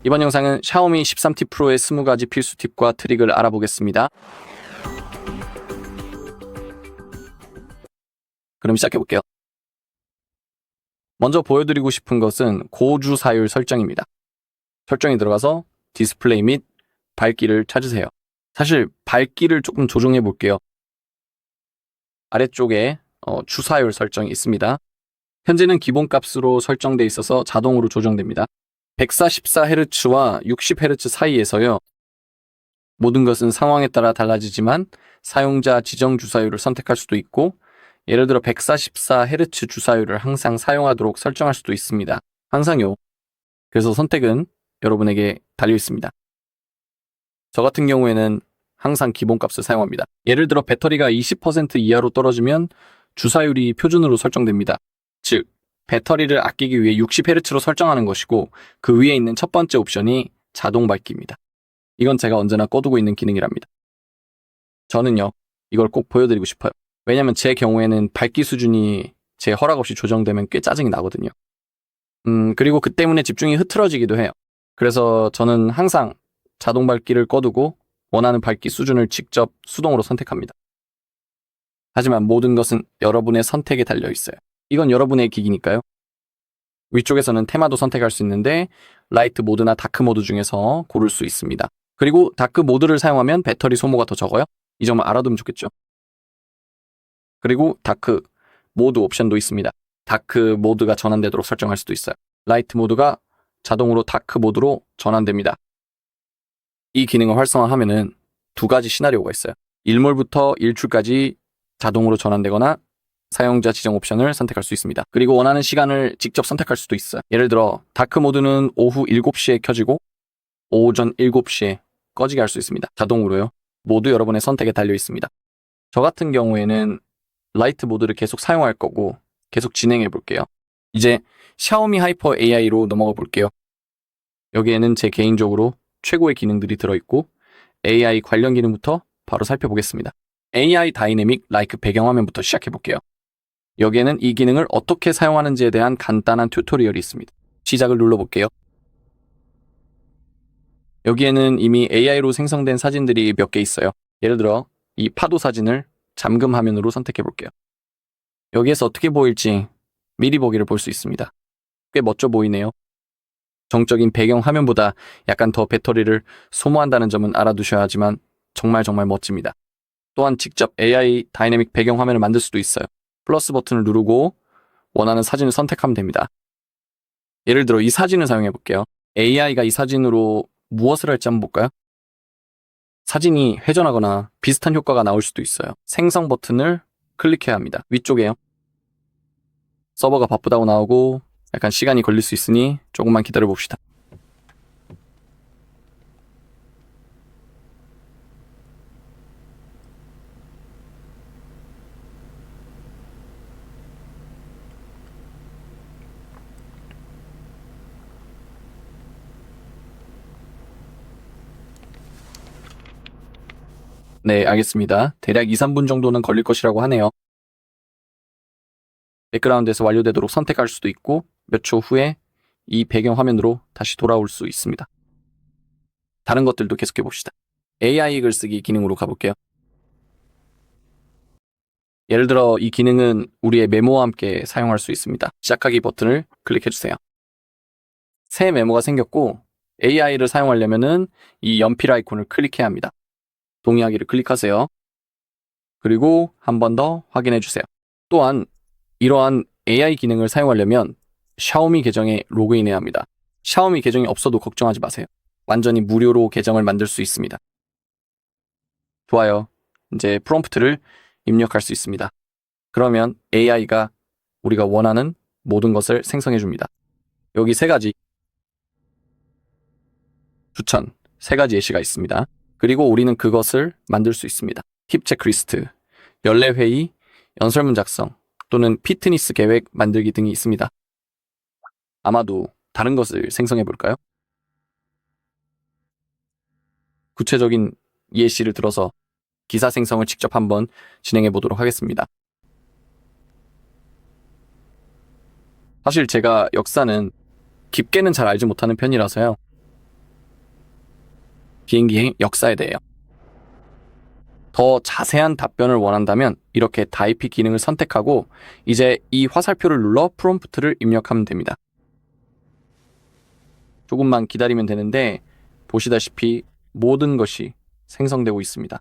이번 영상은 샤오미 13T 프로의 20가지 필수 팁과 트릭을 알아보겠습니다. 그럼 시작해볼게요. 먼저 보여드리고 싶은 것은 고주사율 설정입니다. 설정이 들어가서 디스플레이 및 밝기를 찾으세요. 사실 밝기를 조금 조정해 볼게요. 아래쪽에 주사율 설정이 있습니다. 현재는 기본값으로 설정돼 있어서 자동으로 조정됩니다. 144Hz와 60Hz 사이에서요. 모든 것은 상황에 따라 달라지지만 사용자 지정 주사율을 선택할 수도 있고, 예를 들어 144Hz 주사율을 항상 사용하도록 설정할 수도 있습니다. 항상요. 그래서 선택은 여러분에게 달려 있습니다. 저 같은 경우에는 항상 기본값을 사용합니다. 예를 들어 배터리가 20% 이하로 떨어지면 주사율이 표준으로 설정됩니다. 즉, 배터리를 아끼기 위해 60Hz로 설정하는 것이고, 그 위에 있는 첫 번째 옵션이 자동 밝기입니다. 이건 제가 언제나 꺼두고 있는 기능이랍니다. 저는요, 이걸 꼭 보여드리고 싶어요. 왜냐면 제 경우에는 밝기 수준이 제 허락 없이 조정되면 꽤 짜증이 나거든요. 그리고 그 때문에 집중이 흐트러지기도 해요. 그래서 저는 항상 자동 밝기를 꺼두고 원하는 밝기 수준을 직접 수동으로 선택합니다. 하지만 모든 것은 여러분의 선택에 달려 있어요. 이건 여러분의 기기니까요. 위쪽에서는 테마도 선택할 수 있는데 라이트 모드나 다크 모드 중에서 고를 수 있습니다. 그리고 다크 모드를 사용하면 배터리 소모가 더 적어요. 이 점을 알아두면 좋겠죠. 그리고 다크 모드 옵션도 있습니다. 다크 모드가 전환되도록 설정할 수도 있어요. 라이트 모드가 자동으로 다크 모드로 전환됩니다. 이 기능을 활성화하면은 두 가지 시나리오가 있어요. 일몰부터 일출까지 자동으로 전환되거나 사용자 지정 옵션을 선택할 수 있습니다. 그리고 원하는 시간을 직접 선택할 수도 있어요. 예를 들어 다크 모드는 오후 7시에 켜지고 오전 7시에 꺼지게 할 수 있습니다. 자동으로요. 모두 여러분의 선택에 달려 있습니다. 저 같은 경우에는 라이트 모드를 계속 사용할 거고 계속 진행해 볼게요. 이제 샤오미 하이퍼 AI로 넘어가 볼게요. 여기에는 제 개인적으로 최고의 기능들이 들어있고 AI 관련 기능부터 바로 살펴보겠습니다. AI 다이내믹 라이트 배경화면부터 시작해 볼게요. 여기에는 이 기능을 어떻게 사용하는지에 대한 간단한 튜토리얼이 있습니다. 시작을 눌러볼게요. 여기에는 이미 AI로 생성된 사진들이 몇 개 있어요. 예를 들어 이 파도 사진을 잠금 화면으로 선택해 볼게요. 여기에서 어떻게 보일지 미리 보기를 볼 수 있습니다. 꽤 멋져 보이네요. 정적인 배경 화면보다 약간 더 배터리를 소모한다는 점은 알아두셔야 하지만 정말 멋집니다. 또한 직접 AI 다이내믹 배경 화면을 만들 수도 있어요. 플러스 버튼을 누르고 원하는 사진을 선택하면 됩니다. 예를 들어 이 사진을 사용해 볼게요. AI가 이 사진으로 무엇을 할지 한번 볼까요? 사진이 회전하거나 비슷한 효과가 나올 수도 있어요. 생성 버튼을 클릭해야 합니다. 위쪽에요. 서버가 바쁘다고 나오고 약간 시간이 걸릴 수 있으니 조금만 기다려 봅시다. 네, 알겠습니다. 대략 2-3분 정도는 걸릴 것이라고 하네요. 백그라운드에서 완료되도록 선택할 수도 있고 몇 초 후에 이 배경 화면으로 다시 돌아올 수 있습니다. 다른 것들도 계속해 봅시다. AI 글쓰기 기능으로 가볼게요. 예를 들어 이 기능은 우리의 메모와 함께 사용할 수 있습니다. 시작하기 버튼을 클릭해주세요. 새 메모가 생겼고 AI를 사용하려면은 이 연필 아이콘을 클릭해야 합니다. 동의하기를 클릭하세요. 그리고 한 번 더 확인해주세요. 또한 이러한 AI 기능을 사용하려면 샤오미 계정에 로그인해야 합니다. 샤오미 계정이 없어도 걱정하지 마세요. 완전히 무료로 계정을 만들 수 있습니다. 좋아요. 이제 프롬프트를 입력할 수 있습니다. 그러면 AI가 우리가 원하는 모든 것을 생성해 줍니다. 여기 세 가지 추천, 세 가지 예시가 있습니다. 그리고 우리는 그것을 만들 수 있습니다. 팁 체크리스트, 연례 회의, 연설문 작성, 또는 피트니스 계획 만들기 등이 있습니다. 아마도 다른 것을 생성해 볼까요? 구체적인 예시를 들어서 기사 생성을 직접 한번 진행해 보도록 하겠습니다. 사실 제가 역사는 깊게는 잘 알지 못하는 편이라서요. 비행기의 역사에 대해요. 더 자세한 답변을 원한다면 이렇게 타이피 기능을 선택하고 이제 이 화살표를 눌러 프롬프트를 입력하면 됩니다. 조금만 기다리면 되는데 보시다시피 모든 것이 생성되고 있습니다.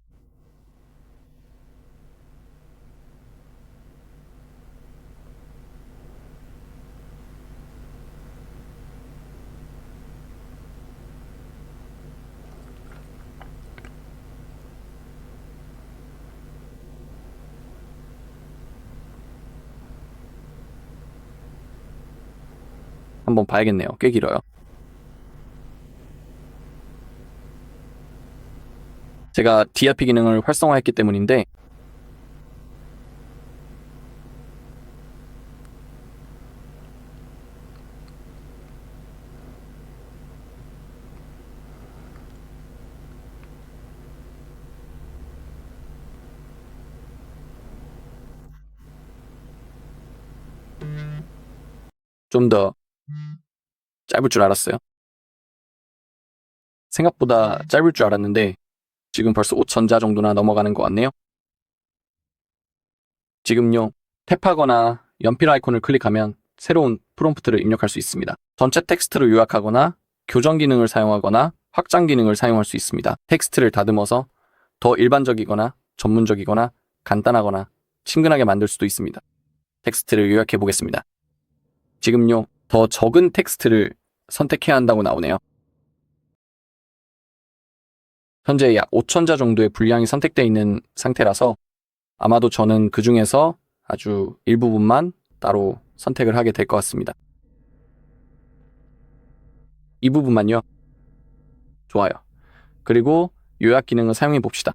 한번 봐야겠네요. 꽤 길어요. 제가 DRP 기능을 활성화했기 때문인데 좀 더 짧을 줄 알았어요. 생각보다 짧을 줄 알았는데 지금 벌써 5,000자 정도나 넘어가는 것 같네요. 지금요, 탭하거나 연필 아이콘을 클릭하면 새로운 프롬프트를 입력할 수 있습니다. 전체 텍스트를 요약하거나 교정 기능을 사용하거나 확장 기능을 사용할 수 있습니다. 텍스트를 다듬어서 더 일반적이거나 전문적이거나 간단하거나 친근하게 만들 수도 있습니다. tekst를 요약해 보겠습니다. 지금요, 더 적은 텍스트를 선택해야 한다고 나오네요. 현재 약 5,000자 정도의 분량이 선택되어 있는 상태라서 아마도 저는 그 중에서 아주 일부분만 따로 선택을 하게 될 것 같습니다. 이 부분만요. 좋아요. 그리고 요약 기능을 사용해 봅시다.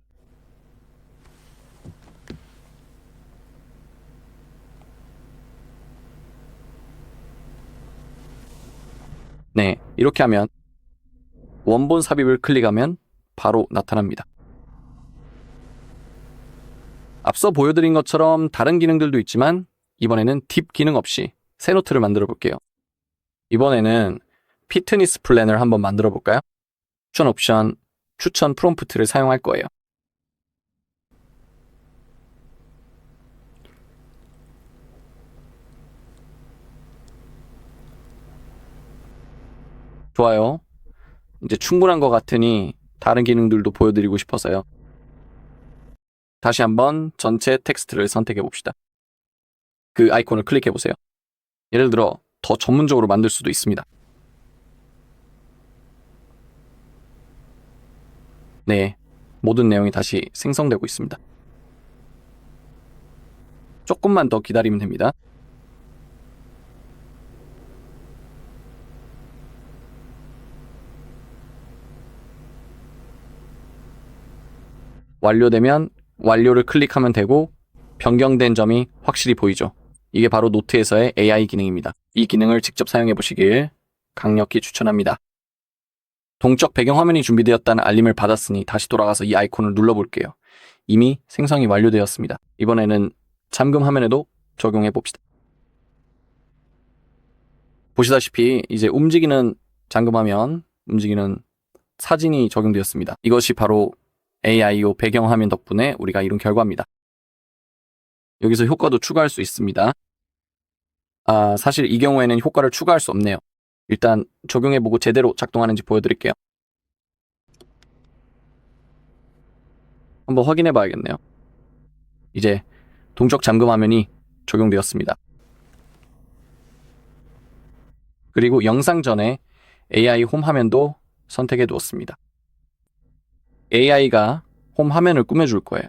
네, 이렇게 하면 원본 삽입을 클릭하면 바로 나타납니다. 앞서 보여드린 것처럼 다른 기능들도 있지만 이번에는 딥 기능 없이 새 노트를 만들어 볼게요. 이번에는 피트니스 플래너를 한번 만들어 볼까요? 추천 옵션, 추천 프롬프트를 사용할 거예요. 좋아요. 이제 충분한 것 같으니 다른 기능들도 보여드리고 싶어서요. 다시 한번 전체 텍스트를 선택해 봅시다. 그 아이콘을 클릭해 보세요. 예를 들어 더 전문적으로 만들 수도 있습니다. 네, 모든 내용이 다시 생성되고 있습니다. 조금만 더 기다리면 됩니다. 완료되면 완료를 클릭하면 되고 변경된 점이 확실히 보이죠. 이게 바로 노트에서의 AI 기능입니다. 이 기능을 직접 사용해 보시길 강력히 추천합니다. 동적 배경화면이 준비되었다는 알림을 받았으니 다시 돌아가서 이 아이콘을 눌러볼게요. 이미 생성이 완료되었습니다. 이번에는 잠금 화면에도 적용해 봅시다. 보시다시피 이제 움직이는 잠금화면, 움직이는 사진이 적용되었습니다. 이것이 바로 AIO 배경화면 덕분에 우리가 이룬 결과입니다. 여기서 효과도 추가할 수 있습니다. 사실 이 경우에는 효과를 추가할 수 없네요. 일단 적용해보고 제대로 작동하는지 보여드릴게요. 한번 확인해 봐야겠네요. 이제 동적 잠금 화면이 적용되었습니다. 그리고 영상 전에 AI 홈 화면도 선택해 두었습니다. AI가 홈 화면을 꾸며줄 거예요.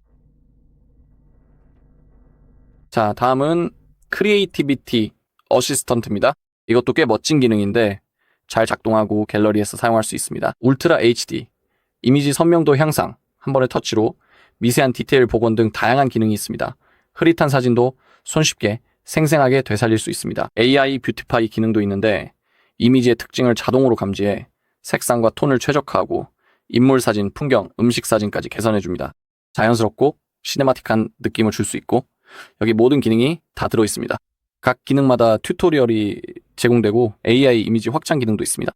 자, 다음은 크리에이티비티 어시스턴트입니다. 이것도 꽤 멋진 기능인데 잘 작동하고 갤러리에서 사용할 수 있습니다. 울트라 HD, 이미지 선명도 향상, 한 번의 터치로 미세한 디테일 복원 등 다양한 기능이 있습니다. 흐릿한 사진도 손쉽게 생생하게 되살릴 수 있습니다. AI 뷰티파이 기능도 있는데 이미지의 특징을 자동으로 감지해 색상과 톤을 최적화하고 인물 사진, 풍경, 음식 사진까지 개선해줍니다. 자연스럽고 시네마틱한 느낌을 줄 수 있고 여기 모든 기능이 다 들어있습니다. 각 기능마다 튜토리얼이 제공되고 AI 이미지 확장 기능도 있습니다.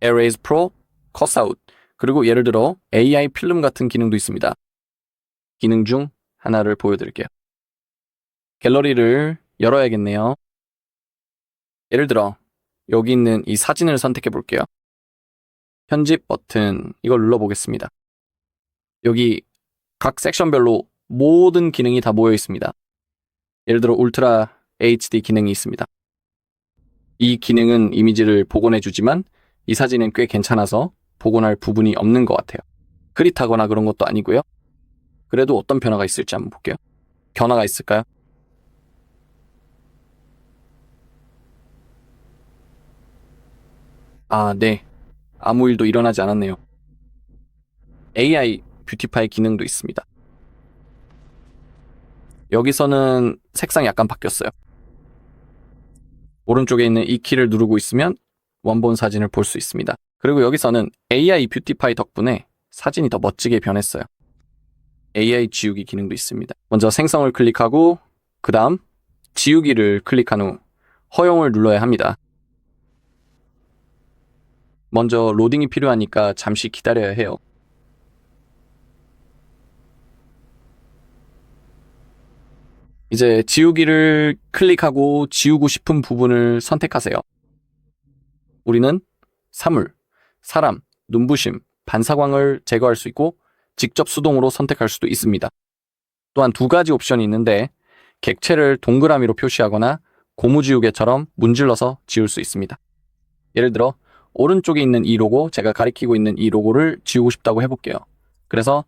Erase Pro 컷아웃, 그리고 예를 들어 AI 필름 같은 기능도 있습니다. 기능 중 하나를 보여드릴게요. 갤러리를 열어야겠네요. 예를 들어 여기 있는 이 사진을 선택해 볼게요. 편집 버튼 이걸 눌러보겠습니다. 여기 각 섹션별로 모든 기능이 다 모여 있습니다. 예를 들어 울트라 HD 기능이 있습니다. 이 기능은 이미지를 복원해 주지만 이 사진은 꽤 괜찮아서 복원할 부분이 없는 것 같아요. 흐릿하거나 그런 것도 아니고요. 그래도 어떤 변화가 있을지 한번 볼게요. 변화가 있을까요? 아, 네. 아무 일도 일어나지 않았네요. AI 뷰티파이 기능도 있습니다. 여기서는 색상이 약간 바뀌었어요. 오른쪽에 있는 이 키를 누르고 있으면 원본 사진을 볼 수 있습니다. 그리고 여기서는 AI 뷰티파이 덕분에 사진이 더 멋지게 변했어요. AI 지우기 기능도 있습니다. 먼저 생성을 클릭하고 그 다음 지우기를 클릭한 후 허용을 눌러야 합니다. 먼저 로딩이 필요하니까 잠시 기다려야 해요. 이제 지우기를 클릭하고 지우고 싶은 부분을 선택하세요. 우리는 사물, 사람, 눈부심, 반사광을 제거할 수 있고 직접 수동으로 선택할 수도 있습니다. 또한 두 가지 옵션이 있는데 객체를 동그라미로 표시하거나 고무지우개처럼 문질러서 지울 수 있습니다. 예를 들어 오른쪽에 있는 이 로고, 제가 가리키고 있는 이 로고를 지우고 싶다고 해볼게요. 그래서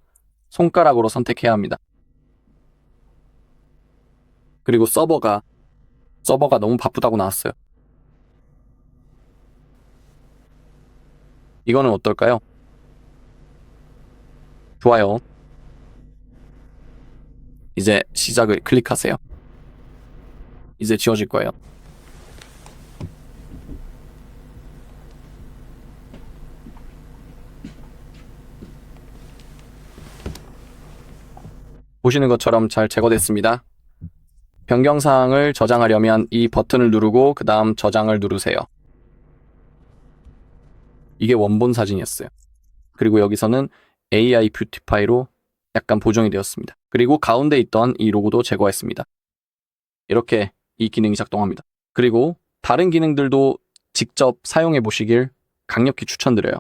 손가락으로 선택해야 합니다. 그리고 서버가 너무 바쁘다고 나왔어요. 이거는 어떨까요? 좋아요. 이제 시작을 클릭하세요. 이제 지워질 거예요. 보시는 것처럼 잘 제거됐습니다. 변경사항을 저장하려면 이 버튼을 누르고 그 다음 저장을 누르세요. 이게 원본 사진이었어요. 그리고 여기서는 AI 뷰티파이로 약간 보정이 되었습니다. 그리고 가운데 있던 이 로고도 제거했습니다. 이렇게 이 기능이 작동합니다. 그리고 다른 기능들도 직접 사용해 보시길 강력히 추천드려요.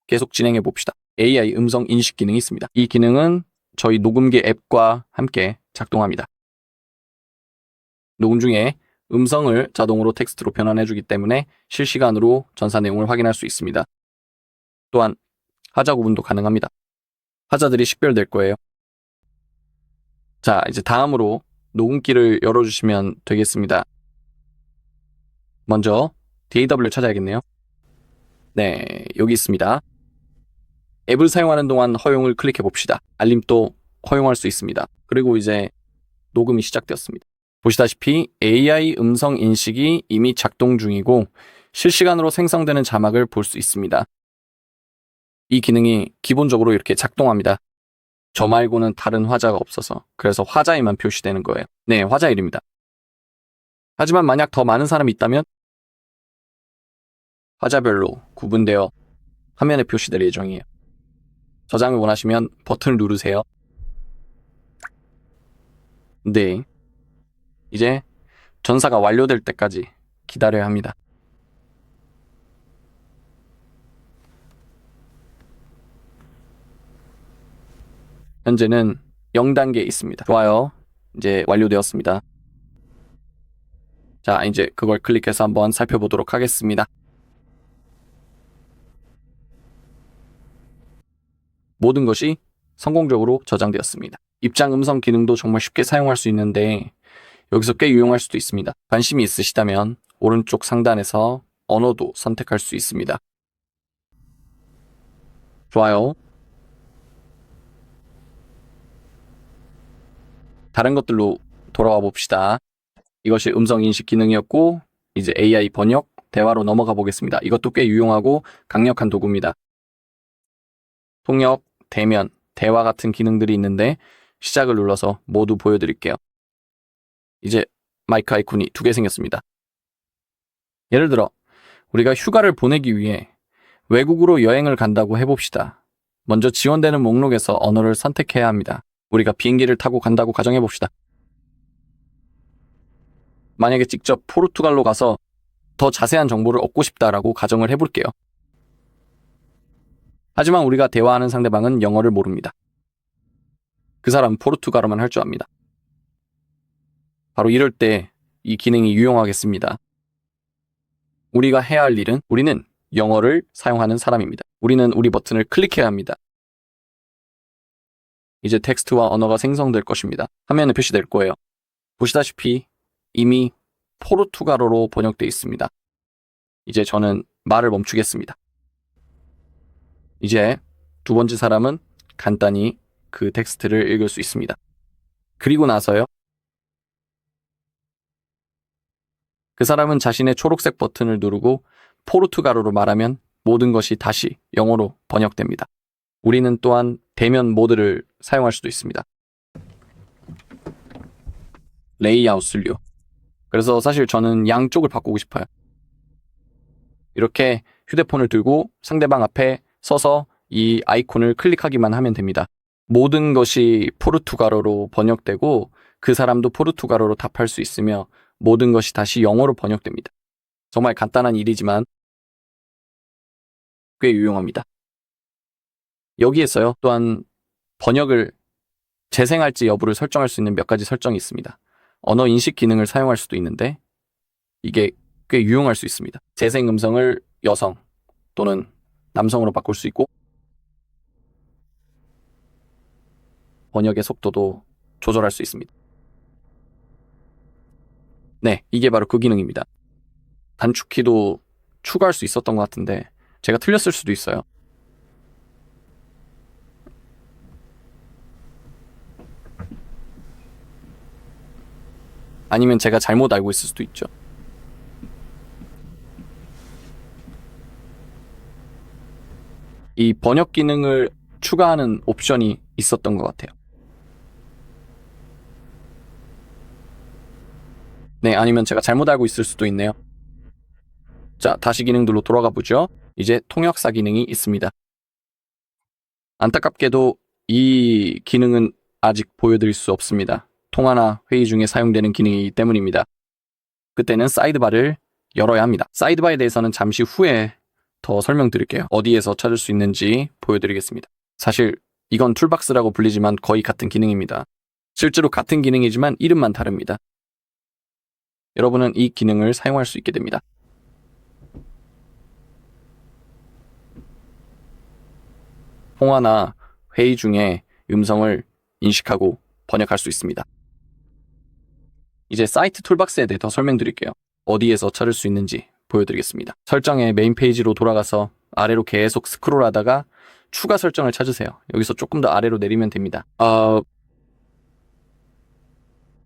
계속 진행해 봅시다. AI 음성 인식 기능이 있습니다. 이 기능은 저희 녹음기 앱과 함께 작동합니다. 녹음 중에 음성을 자동으로 텍스트로 변환해주기 때문에 실시간으로 전사 내용을 확인할 수 있습니다. 또한 하자 구분도 가능합니다. 하자들이 식별될 거예요. 자, 이제 다음으로 녹음기를 열어주시면 되겠습니다. 먼저 DAW를 찾아야겠네요. 네, 여기 있습니다. 앱을 사용하는 동안 허용을 클릭해 봅시다. 알림도 허용할 수 있습니다. 그리고 이제 녹음이 시작되었습니다. 보시다시피 AI 음성 인식이 이미 작동 중이고 실시간으로 생성되는 자막을 볼 수 있습니다. 이 기능이 기본적으로 이렇게 작동합니다. 저 말고는 다른 화자가 없어서 그래서 화자에만 표시되는 거예요. 네, 화자일입니다. 하지만 만약 더 많은 사람이 있다면 화자별로 구분되어 화면에 표시될 예정이에요. 저장을 원하시면 버튼을 누르세요. 네, 이제 전사가 완료될 때까지 기다려야 합니다. 현재는 0단계에 있습니다. 좋아요. 이제 완료되었습니다. 자, 이제 그걸 클릭해서 한번 살펴보도록 하겠습니다. 모든 것이 성공적으로 저장되었습니다. 입장 음성 기능도 정말 쉽게 사용할 수 있는데 여기서 꽤 유용할 수도 있습니다. 관심이 있으시다면 오른쪽 상단에서 언어도 선택할 수 있습니다. 좋아요. 다른 것들로 돌아와 봅시다. 이것이 음성 인식 기능이었고 이제 AI 번역, 대화로 넘어가 보겠습니다. 이것도 꽤 유용하고 강력한 도구입니다. 통역, 대면, 대화 같은 기능들이 있는데 시작을 눌러서 모두 보여드릴게요. 이제 마이크 아이콘이 2개 생겼습니다. 예를 들어 우리가 휴가를 보내기 위해 외국으로 여행을 간다고 해봅시다. 먼저 지원되는 목록에서 언어를 선택해야 합니다. 우리가 비행기를 타고 간다고 가정해봅시다. 만약에 직접 포르투갈로 가서 더 자세한 정보를 얻고 싶다라고 가정을 해볼게요. 하지만 우리가 대화하는 상대방은 영어를 모릅니다. 그 사람은 포르투갈어만 할 줄 압니다. 바로 이럴 때 이 기능이 유용하겠습니다. 우리가 해야 할 일은 우리는 영어를 사용하는 사람입니다. 우리는 우리 버튼을 클릭해야 합니다. 이제 텍스트와 언어가 생성될 것입니다. 화면에 표시될 거예요. 보시다시피 이미 포르투갈어로 번역되어 있습니다. 이제 저는 말을 멈추겠습니다. 이제 두 번째 사람은 간단히 그 텍스트를 읽을 수 있습니다. 그리고 나서요. 그 사람은 자신의 초록색 버튼을 누르고 포르투갈어로 말하면 모든 것이 다시 영어로 번역됩니다. 우리는 또한 대면 모드를 사용할 수도 있습니다. 레이아웃을요. 그래서 사실 저는 양쪽을 바꾸고 싶어요. 이렇게 휴대폰을 들고 상대방 앞에 서서 이 아이콘을 클릭하기만 하면 됩니다. 모든 것이 포르투갈어로 번역되고 그 사람도 포르투갈어로 답할 수 있으며 모든 것이 다시 영어로 번역됩니다. 정말 간단한 일이지만 꽤 유용합니다. 여기에서요, 또한 번역을 재생할지 여부를 설정할 수 있는 몇 가지 설정이 있습니다. 언어 인식 기능을 사용할 수도 있는데 이게 꽤 유용할 수 있습니다. 재생 음성을 여성 또는 남성으로 바꿀 수 있고 번역의 속도도 조절할 수 있습니다. 네, 이게 바로 그 기능입니다. 단축키도 추가할 수 있었던 것 같은데 제가 틀렸을 수도 있어요. 아니면 제가 잘못 알고 있을 수도 있죠. 이 번역 기능을 추가하는 옵션이 있었던 것 같아요. 네, 아니면 제가 잘못 알고 있을 수도 있네요. 자, 다시 기능들로 돌아가 보죠. 이제 통역사 기능이 있습니다. 안타깝게도 이 기능은 아직 보여드릴 수 없습니다. 통화나 회의 중에 사용되는 기능이기 때문입니다. 그때는 사이드바를 열어야 합니다. 사이드바에 대해서는 잠시 후에 더 설명드릴게요. 어디에서 찾을 수 있는지 보여드리겠습니다. 사실 이건 툴박스라고 불리지만 거의 같은 기능입니다. 실제로 같은 기능이지만 이름만 다릅니다. 여러분은 이 기능을 사용할 수 있게 됩니다. 통화나 회의 중에 음성을 인식하고 번역할 수 있습니다. 이제 사이트 툴박스에 대해 더 설명드릴게요. 어디에서 찾을 수 있는지 보여드리겠습니다. 설정의 메인 페이지로 돌아가서 아래로 계속 스크롤하다가 추가 설정을 찾으세요. 여기서 조금 더 아래로 내리면 됩니다.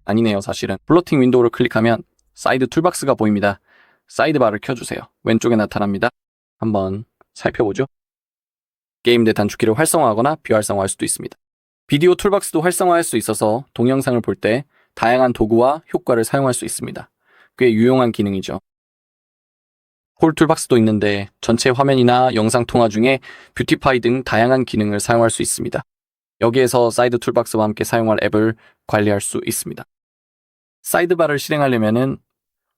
아니네요, 사실은. 플로팅 윈도우를 클릭하면 사이드 툴박스가 보입니다. 사이드바를 켜주세요. 왼쪽에 나타납니다. 한번 살펴보죠. 게임대 단축키를 활성화하거나 비활성화할 수도 있습니다. 비디오 툴박스도 활성화할 수 있어서 동영상을 볼 때 다양한 도구와 효과를 사용할 수 있습니다. 꽤 유용한 기능이죠. 홀 툴박스도 있는데 전체 화면이나 영상 통화 중에 뷰티파이 등 다양한 기능을 사용할 수 있습니다. 여기에서 사이드 툴박스와 함께 사용할 앱을 관리할 수 있습니다. 사이드바를 실행하려면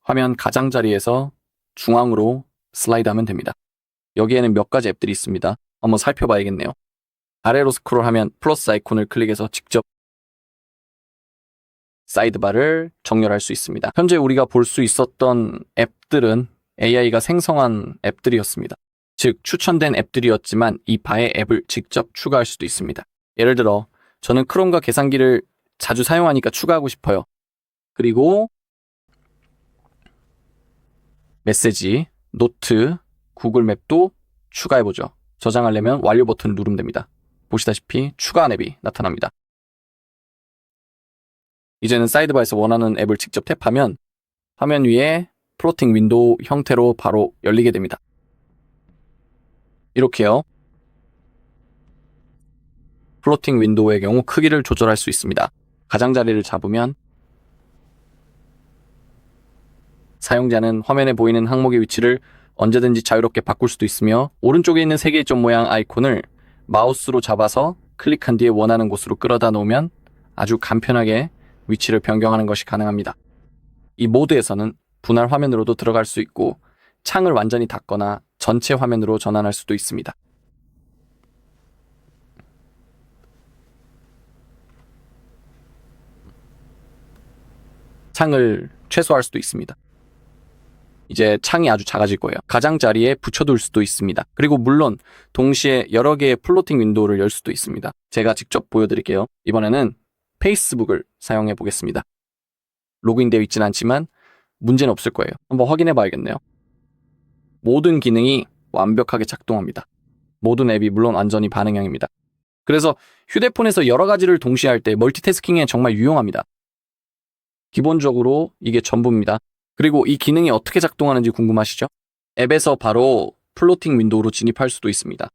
화면 가장자리에서 중앙으로 슬라이드하면 됩니다. 여기에는 몇 가지 앱들이 있습니다. 한번 살펴봐야겠네요. 아래로 스크롤하면 플러스 아이콘을 클릭해서 직접 사이드바를 정렬할 수 있습니다. 현재 우리가 볼 수 있었던 앱들은 AI가 생성한 앱들이었습니다. 즉 추천된 앱들이었지만 이 바에 앱을 직접 추가할 수도 있습니다. 예를 들어 저는 크롬과 계산기를 자주 사용하니까 추가하고 싶어요. 그리고 메시지, 노트, 구글 맵도 추가해보죠. 저장하려면 완료 버튼을 누르면 됩니다. 보시다시피 추가한 앱이 나타납니다. 이제는 사이드바에서 원하는 앱을 직접 탭하면 화면 위에 플로팅 윈도우 형태로 바로 열리게 됩니다. 이렇게요. 플로팅 윈도우의 경우 크기를 조절할 수 있습니다. 가장자리를 잡으면 사용자는 화면에 보이는 항목의 위치를 언제든지 자유롭게 바꿀 수도 있으며 오른쪽에 있는 3개의 점 모양 아이콘을 마우스로 잡아서 클릭한 뒤에 원하는 곳으로 끌어다 놓으면 아주 간편하게 위치를 변경하는 것이 가능합니다. 이 모드에서는 분할 화면으로도 들어갈 수 있고 창을 완전히 닫거나 전체 화면으로 전환할 수도 있습니다. 창을 최소화할 수도 있습니다. 이제 창이 아주 작아질 거예요. 가장자리에 붙여둘 수도 있습니다. 그리고 물론 동시에 여러 개의 플로팅 윈도우를 열 수도 있습니다. 제가 직접 보여드릴게요. 이번에는 페이스북을 사용해 보겠습니다. 로그인되어 있진 않지만 문제는 없을 거예요. 한번 확인해 봐야겠네요. 모든 기능이 완벽하게 작동합니다. 모든 앱이 물론 완전히 반응형입니다. 그래서 휴대폰에서 여러 가지를 동시에 할 때 멀티태스킹에 정말 유용합니다. 기본적으로 이게 전부입니다. 그리고 이 기능이 어떻게 작동하는지 궁금하시죠? 앱에서 바로 플로팅 윈도우로 진입할 수도 있습니다.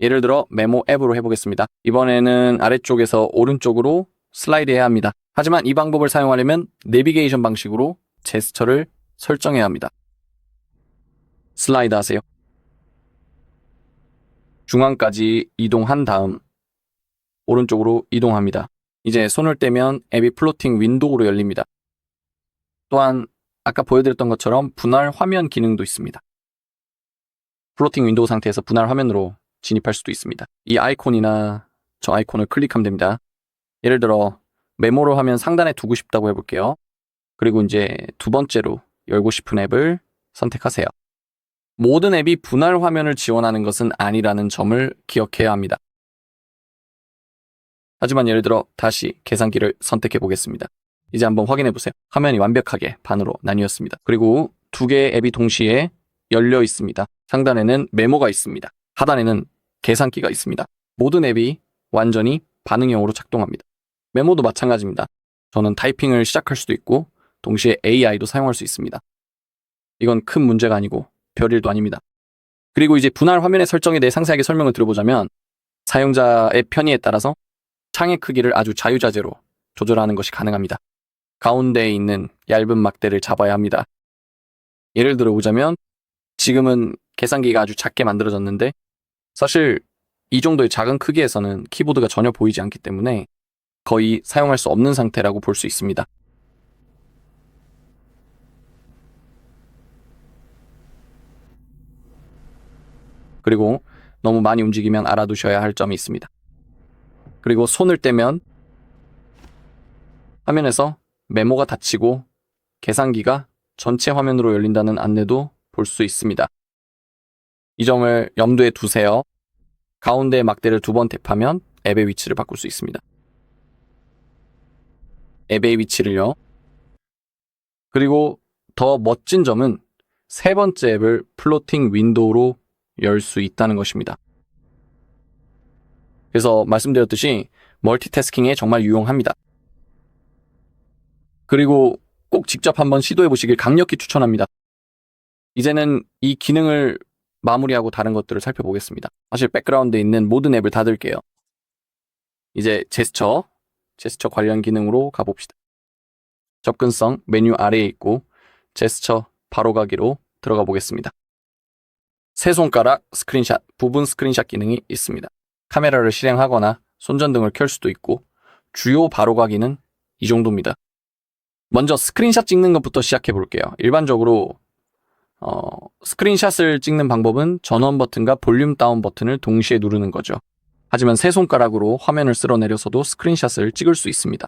예를 들어 메모 앱으로 해보겠습니다. 이번에는 아래쪽에서 오른쪽으로 슬라이드해야 합니다. 하지만 이 방법을 사용하려면 내비게이션 방식으로 제스처를 설정해야 합니다. 슬라이드 하세요. 중앙까지 이동한 다음 오른쪽으로 이동합니다. 이제 손을 떼면 앱이 플로팅 윈도우로 열립니다. 또한 아까 보여드렸던 것처럼 분할 화면 기능도 있습니다. 플로팅 윈도우 상태에서 분할 화면으로 진입할 수도 있습니다. 이 아이콘이나 저 아이콘을 클릭하면 됩니다. 예를 들어 메모로 하면 상단에 두고 싶다고 해볼게요. 그리고 이제 두 번째로 열고 싶은 앱을 선택하세요. 모든 앱이 분할 화면을 지원하는 것은 아니라는 점을 기억해야 합니다. 하지만 예를 들어 다시 계산기를 선택해 보겠습니다. 이제 한번 확인해 보세요. 화면이 완벽하게 반으로 나뉘었습니다. 그리고 두 개의 앱이 동시에 열려 있습니다. 상단에는 메모가 있습니다. 하단에는 계산기가 있습니다. 모든 앱이 완전히 반응형으로 작동합니다. 메모도 마찬가지입니다. 저는 타이핑을 시작할 수도 있고 동시에 AI도 사용할 수 있습니다. 이건 큰 문제가 아니고 별일도 아닙니다. 그리고 이제 분할 화면의 설정에 대해 상세하게 설명을 드려보자면 사용자의 편의에 따라서 창의 크기를 아주 자유자재로 조절하는 것이 가능합니다. 가운데에 있는 얇은 막대를 잡아야 합니다. 예를 들어보자면 지금은 계산기가 아주 작게 만들어졌는데 사실 이 정도의 작은 크기에서는 키보드가 전혀 보이지 않기 때문에 거의 사용할 수 없는 상태라고 볼 수 있습니다. 그리고 너무 많이 움직이면 알아두셔야 할 점이 있습니다. 그리고 손을 떼면 화면에서 메모가 닫히고 계산기가 전체 화면으로 열린다는 안내도 볼 수 있습니다. 이 점을 염두에 두세요. 가운데 막대를 2번 탭하면 앱의 위치를 바꿀 수 있습니다. 앱의 위치를요. 그리고 더 멋진 점은 세 번째 앱을 플로팅 윈도우로 열 수 있다는 것입니다. 그래서 말씀드렸듯이 멀티태스킹에 정말 유용합니다. 그리고 꼭 직접 한번 시도해 보시길 강력히 추천합니다. 이제는 이 기능을 마무리하고 다른 것들을 살펴보겠습니다. 사실 백그라운드에 있는 모든 앱을 닫을게요. 이제 제스처 관련 기능으로 가봅시다. 접근성 메뉴 아래에 있고 제스처 바로가기로 들어가 보겠습니다. 세 손가락 스크린샷, 부분 스크린샷 기능이 있습니다. 카메라를 실행하거나 손전등을 켤 수도 있고 주요 바로가기는 이 정도입니다. 먼저 스크린샷 찍는 것부터 시작해 볼게요. 일반적으로 스크린샷을 찍는 방법은 전원 버튼과 볼륨 다운 버튼을 동시에 누르는 거죠. 하지만 세 손가락으로 화면을 쓸어내려서도 스크린샷을 찍을 수 있습니다.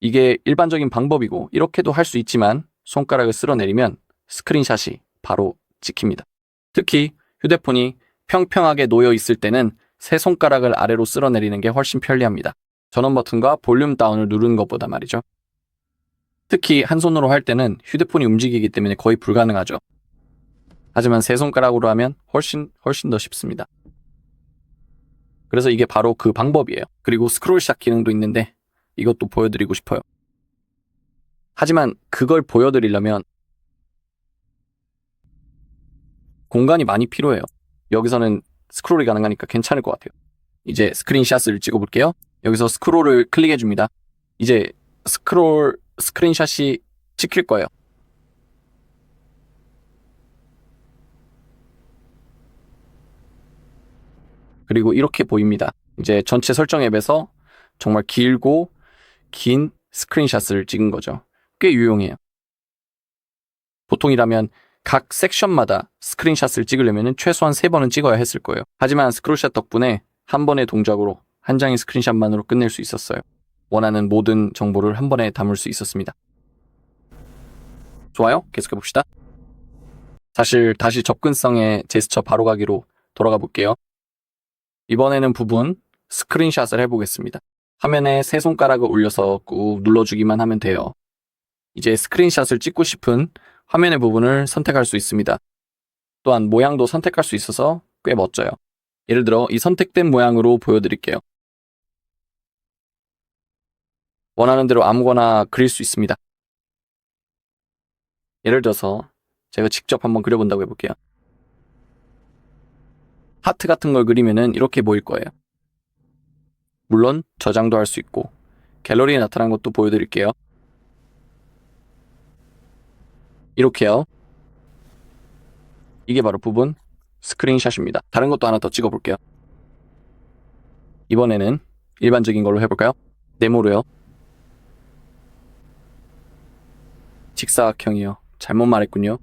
이게 일반적인 방법이고 이렇게도 할 수 있지만 손가락을 쓸어내리면 스크린샷이 바로 찍힙니다. 특히 휴대폰이 평평하게 놓여 있을 때는 세 손가락을 아래로 쓸어내리는 게 훨씬 편리합니다. 전원 버튼과 볼륨 다운을 누르는 것보다 말이죠. 특히 한 손으로 할 때는 휴대폰이 움직이기 때문에 거의 불가능하죠. 하지만 세 손가락으로 하면 훨씬 더 쉽습니다. 그래서 이게 바로 그 방법이에요. 그리고 스크롤샷 기능도 있는데 이것도 보여드리고 싶어요. 하지만 그걸 보여드리려면 공간이 많이 필요해요. 여기서는 스크롤이 가능하니까 괜찮을 것 같아요. 이제 스크린샷을 찍어볼게요. 여기서 스크롤을 클릭해줍니다. 이제 스크린샷이 찍힐 거예요. 그리고 이렇게 보입니다. 이제 전체 설정 앱에서 정말 길고 긴 스크린샷을 찍은 거죠. 꽤 유용해요. 보통이라면 각 섹션마다 스크린샷을 찍으려면 최소한 3번은 찍어야 했을 거예요. 하지만 스크롤샷 덕분에 한 번의 동작으로 한 장의 스크린샷만으로 끝낼 수 있었어요. 원하는 모든 정보를 한 번에 담을 수 있었습니다. 좋아요. 계속해봅시다. 사실 다시 접근성의 제스처 바로가기로 돌아가 볼게요. 이번에는 부분 스크린샷을 해보겠습니다. 화면에 세 손가락을 올려서 꾹 눌러주기만 하면 돼요. 이제 스크린샷을 찍고 싶은 화면의 부분을 선택할 수 있습니다. 또한 모양도 선택할 수 있어서 꽤 멋져요. 예를 들어 이 선택된 모양으로 보여드릴게요. 원하는 대로 아무거나 그릴 수 있습니다. 예를 들어서 제가 직접 한번 그려본다고 해볼게요. 하트 같은 걸 그리면은 이렇게 보일 거예요. 물론 저장도 할 수 있고 갤러리에 나타난 것도 보여드릴게요. 이렇게요. 이게 바로 부분 스크린샷입니다. 다른 것도 하나 더 찍어볼게요. 이번에는 일반적인 걸로 해볼까요? 네모로요. 직사각형이요. 잘못 말했군요.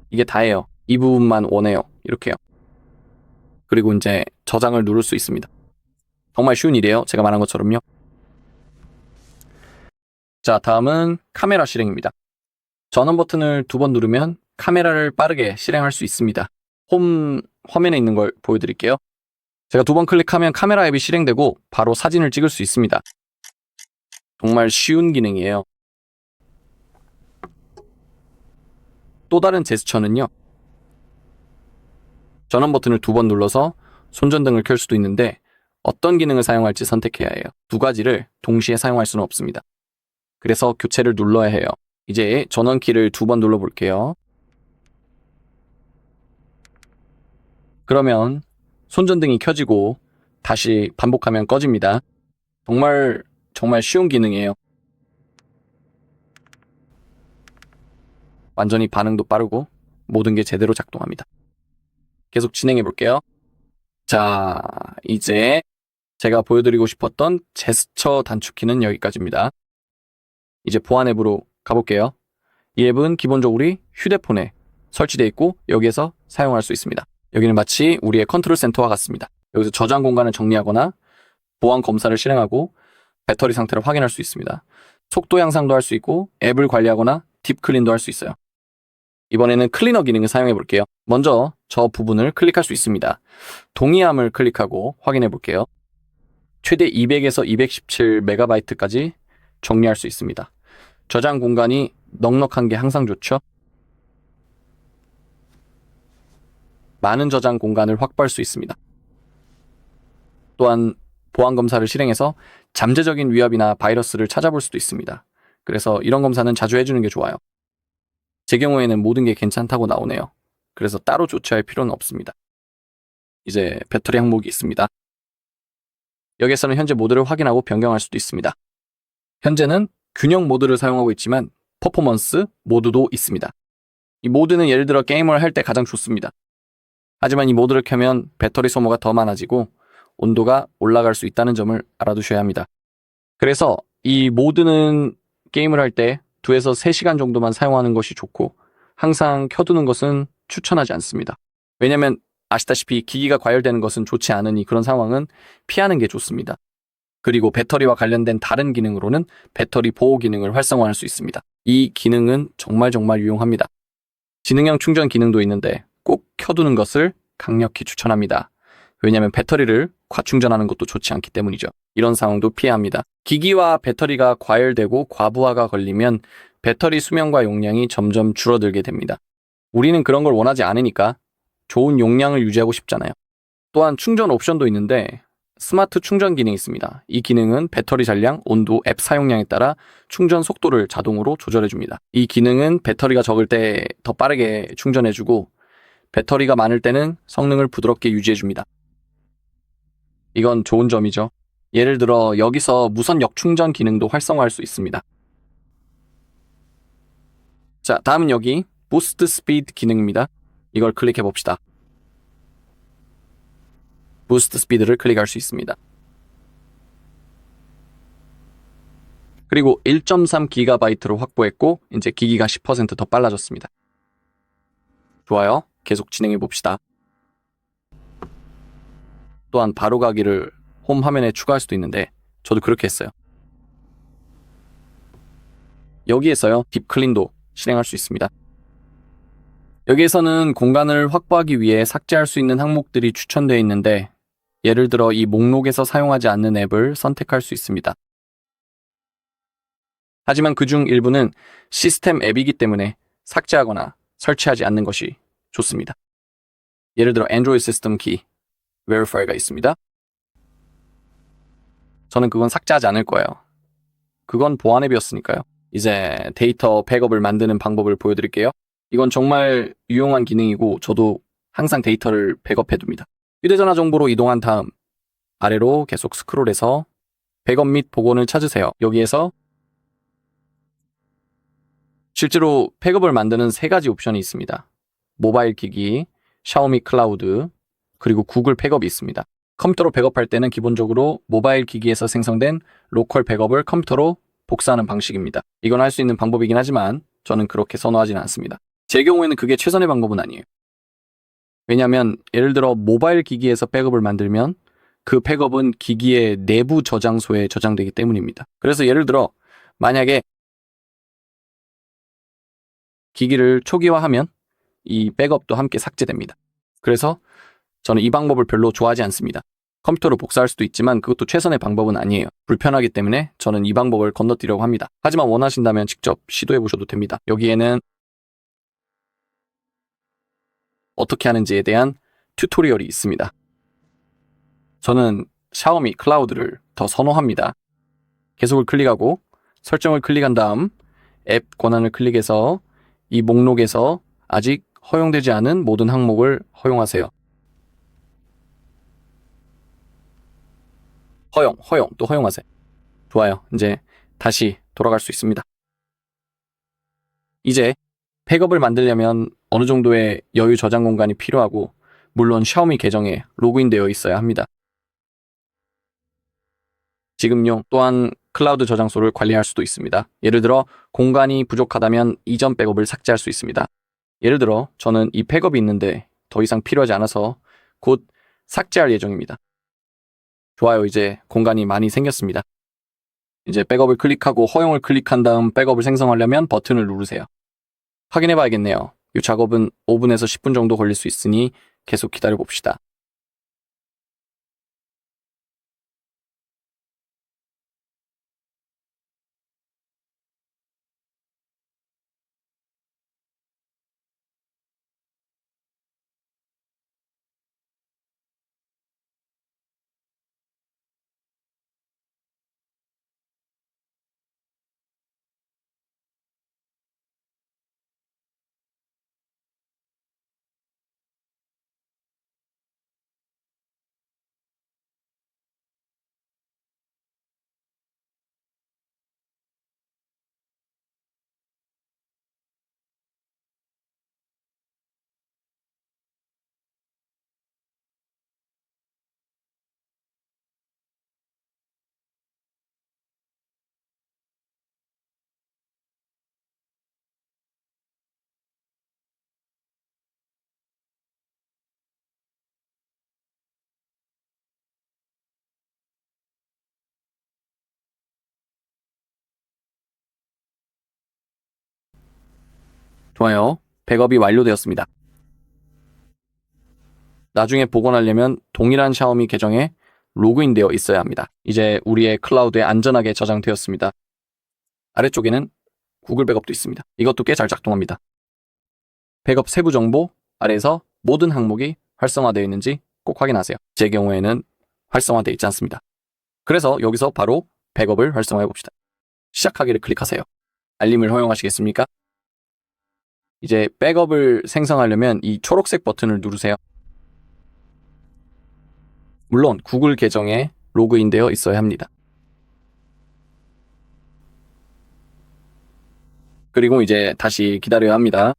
이게 다예요. 이 부분만 원해요. 이렇게요. 그리고 이제 저장을 누를 수 있습니다. 정말 쉬운 일이에요. 제가 말한 것처럼요. 자, 다음은 카메라 실행입니다. 전원 버튼을 2번 누르면 카메라를 빠르게 실행할 수 있습니다. 홈 화면에 있는 걸 보여드릴게요. 제가 2번 클릭하면 카메라 앱이 실행되고 바로 사진을 찍을 수 있습니다. 정말 쉬운 기능이에요. 또 다른 제스처는요. 전원 버튼을 2번 눌러서 손전등을 켤 수도 있는데 어떤 기능을 사용할지 선택해야 해요. 2가지를 동시에 사용할 수는 없습니다. 그래서 교체를 눌러야 해요. 이제 전원키를 2번 눌러볼게요. 그러면 손전등이 켜지고 다시 반복하면 꺼집니다. 정말 쉬운 기능이에요. 완전히 반응도 빠르고 모든 게 제대로 작동합니다. 계속 진행해 볼게요. 자, 이제 제가 보여드리고 싶었던 제스처 단축키는 여기까지입니다. 이제 보안 앱으로 가볼게요. 이 앱은 기본적으로 휴대폰에 설치되어 있고 여기에서 사용할 수 있습니다. 여기는 마치 우리의 컨트롤 센터와 같습니다. 여기서 저장 공간을 정리하거나 보안 검사를 실행하고 배터리 상태를 확인할 수 있습니다. 속도 향상도 할 수 있고 앱을 관리하거나 딥클린도 할 수 있어요. 이번에는 클리너 기능을 사용해 볼게요. 먼저 저 부분을 클릭할 수 있습니다. 동의함을 클릭하고 확인해 볼게요. 최대 200에서 217MB까지 정리할 수 있습니다. 저장 공간이 넉넉한 게 항상 좋죠. 많은 저장 공간을 확보할 수 있습니다. 또한 보안 검사를 실행해서 잠재적인 위협이나 바이러스를 찾아볼 수도 있습니다. 그래서 이런 검사는 자주 해주는 게 좋아요. 제 경우에는 모든 게 괜찮다고 나오네요. 그래서 따로 조치할 필요는 없습니다. 이제 배터리 항목이 있습니다. 여기에서는 현재 모드를 확인하고 변경할 수도 있습니다. 현재는 균형 모드를 사용하고 있지만 퍼포먼스 모드도 있습니다. 이 모드는 예를 들어 게임을 할 때 가장 좋습니다. 하지만 이 모드를 켜면 배터리 소모가 더 많아지고 온도가 올라갈 수 있다는 점을 알아두셔야 합니다. 그래서 이 모드는 게임을 할 때 2에서 3시간 정도만 사용하는 것이 좋고 항상 켜두는 것은 추천하지 않습니다. 왜냐면 아시다시피 기기가 과열되는 것은 좋지 않으니 그런 상황은 피하는 게 좋습니다. 그리고 배터리와 관련된 다른 기능으로는 배터리 보호 기능을 활성화할 수 있습니다. 이 기능은 정말 유용합니다. 지능형 충전 기능도 있는데 꼭 켜두는 것을 강력히 추천합니다. 왜냐하면 배터리를 과충전하는 것도 좋지 않기 때문이죠. 이런 상황도 피해야 합니다. 기기와 배터리가 과열되고 과부하가 걸리면 배터리 수명과 용량이 점점 줄어들게 됩니다. 우리는 그런 걸 원하지 않으니까 좋은 용량을 유지하고 싶잖아요. 또한 충전 옵션도 있는데 스마트 충전 기능이 있습니다. 이 기능은 배터리 잔량, 온도, 앱 사용량에 따라 충전 속도를 자동으로 조절해줍니다. 이 기능은 배터리가 적을 때 더 빠르게 충전해주고 배터리가 많을 때는 성능을 부드럽게 유지해줍니다. 이건 좋은 점이죠. 예를 들어 여기서 무선 역충전 기능도 활성화할 수 있습니다. 자, 다음은 여기 부스트 스피드 기능입니다. 이걸 클릭해 봅시다. 부스트 스피드를 클릭할 수 있습니다. 그리고 1.3GB로 확보했고 이제 기기가 10%더 빨라졌습니다. 좋아요. 계속 진행해 봅시다. 또한 바로가기를 홈 화면에 추가할 수도 있는데 저도 그렇게 했어요. 여기에서요, 딥클린도 실행할 수 있습니다. 여기에서는 공간을 확보하기 위해 삭제할 수 있는 항목들이 추천되어 있는데 예를 들어 이 목록에서 사용하지 않는 앱을 선택할 수 있습니다. 하지만 그중 일부는 시스템 앱이기 때문에 삭제하거나 설치하지 않는 것이 좋습니다. 예를 들어 Android 시스템 키 Verify가 있습니다. 저는 그건 삭제하지 않을 거예요. 그건 보안 앱이었으니까요. 이제 데이터 백업을 만드는 방법을 보여드릴게요. 이건 정말 유용한 기능이고 저도 항상 데이터를 백업해둡니다. 휴대전화 정보로 이동한 다음 아래로 계속 스크롤해서 백업 및 복원을 찾으세요. 여기에서 실제로 백업을 만드는 3가지 옵션이 있습니다. 모바일 기기, 샤오미 클라우드, 그리고 구글 백업이 있습니다. 컴퓨터로 백업할 때는 기본적으로 모바일 기기에서 생성된 로컬 백업을 컴퓨터로 복사하는 방식입니다. 이건 할 수 있는 방법이긴 하지만 저는 그렇게 선호하지는 않습니다. 제 경우에는 그게 최선의 방법은 아니에요. 왜냐하면 예를 들어 모바일 기기에서 백업을 만들면 그 백업은 기기의 내부 저장소에 저장되기 때문입니다. 그래서 예를 들어 만약에 기기를 초기화하면 이 백업도 함께 삭제됩니다. 그래서 저는 이 방법을 별로 좋아하지 않습니다. 컴퓨터로 복사할 수도 있지만 그것도 최선의 방법은 아니에요. 불편하기 때문에 저는 이 방법을 건너뛰려고 합니다. 하지만 원하신다면 직접 시도해 보셔도 됩니다. 여기에는 어떻게 하는지에 대한 튜토리얼이 있습니다. 저는 샤오미 클라우드를 더 선호합니다. 계속을 클릭하고 설정을 클릭한 다음 앱 권한을 클릭해서 이 목록에서 아직 허용되지 않은 모든 항목을 허용하세요. 허용, 또 허용하세요. 좋아요. 이제 다시 돌아갈 수 있습니다. 이제 백업을 만들려면 어느 정도의 여유 저장 공간이 필요하고 물론 샤오미 계정에 로그인되어 있어야 합니다. 지금용 또한 클라우드 저장소를 관리할 수도 있습니다. 예를 들어 공간이 부족하다면 이전 백업을 삭제할 수 있습니다. 예를 들어 저는 이 백업이 있는데 더 이상 필요하지 않아서 곧 삭제할 예정입니다. 좋아요. 이제 공간이 많이 생겼습니다. 이제 백업을 클릭하고 허용을 클릭한 다음 백업을 생성하려면 버튼을 누르세요. 확인해 봐야겠네요. 이 작업은 5분에서 10분 정도 걸릴 수 있으니 계속 기다려 봅시다. 좋아요. 백업이 완료되었습니다. 나중에 복원하려면 동일한 샤오미 계정에 로그인되어 있어야 합니다. 이제 우리의 클라우드에 안전하게 저장되었습니다. 아래쪽에는 구글 백업도 있습니다. 이것도 꽤 잘 작동합니다. 백업 세부 정보 아래에서 모든 항목이 활성화되어 있는지 꼭 확인하세요. 제 경우에는 활성화되어 있지 않습니다. 그래서 여기서 바로 백업을 활성화해 봅시다. 시작하기를 클릭하세요. 알림을 허용하시겠습니까? 이제 백업을 생성하려면 이 초록색 버튼을 누르세요. 물론 구글 계정에 로그인되어 있어야 합니다. 그리고 이제 다시 기다려야 합니다.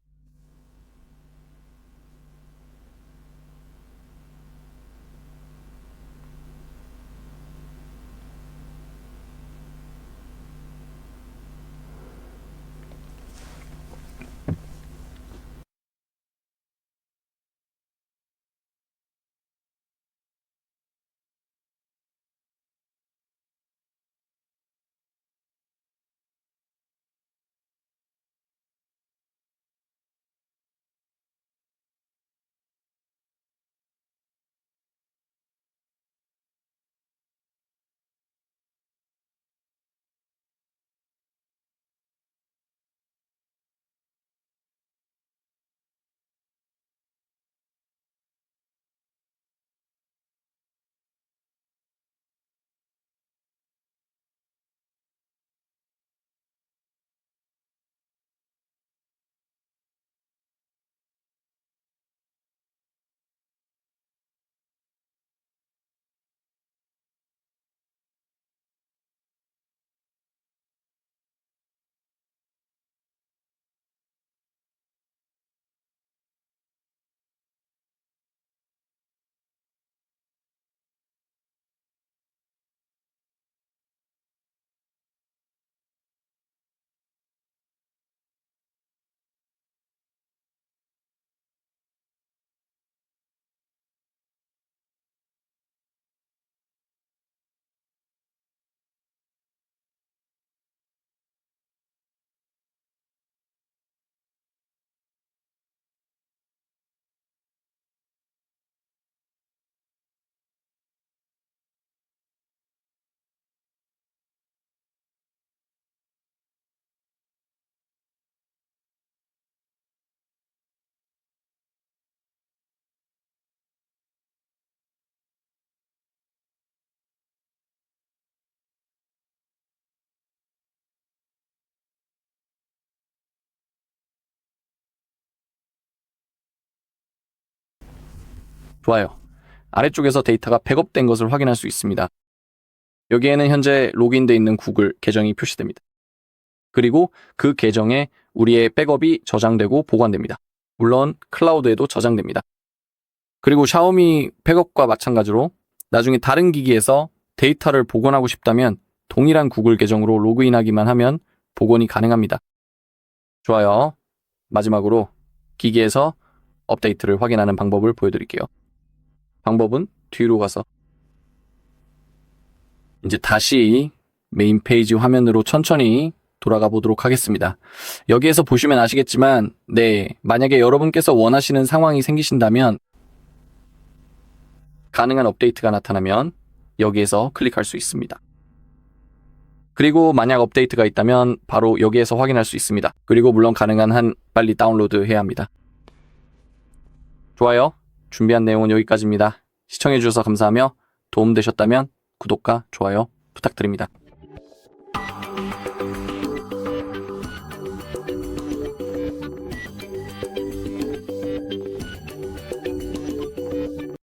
좋아요. 아래쪽에서 데이터가 백업된 것을 확인할 수 있습니다. 여기에는 현재 로그인되어 있는 구글 계정이 표시됩니다. 그리고 그 계정에 우리의 백업이 저장되고 보관됩니다. 물론 클라우드에도 저장됩니다. 그리고 샤오미 백업과 마찬가지로 나중에 다른 기기에서 데이터를 복원하고 싶다면 동일한 구글 계정으로 로그인하기만 하면 복원이 가능합니다. 좋아요. 마지막으로 기기에서 업데이트를 확인하는 방법을 보여드릴게요. 방법은 뒤로 가서 이제 다시 메인 페이지 화면으로 천천히 돌아가 보도록 하겠습니다. 여기에서 보시면 아시겠지만 만약에 여러분께서 원하시는 상황이 생기신다면 가능한 업데이트가 나타나면 여기에서 클릭할 수 있습니다. 그리고 만약 업데이트가 있다면 바로 여기에서 확인할 수 있습니다. 그리고 물론 가능한 한 빨리 다운로드 해야 합니다. 좋아요. 준비한 내용은 여기까지입니다. 시청해주셔서 감사하며 도움되셨다면 구독과 좋아요 부탁드립니다.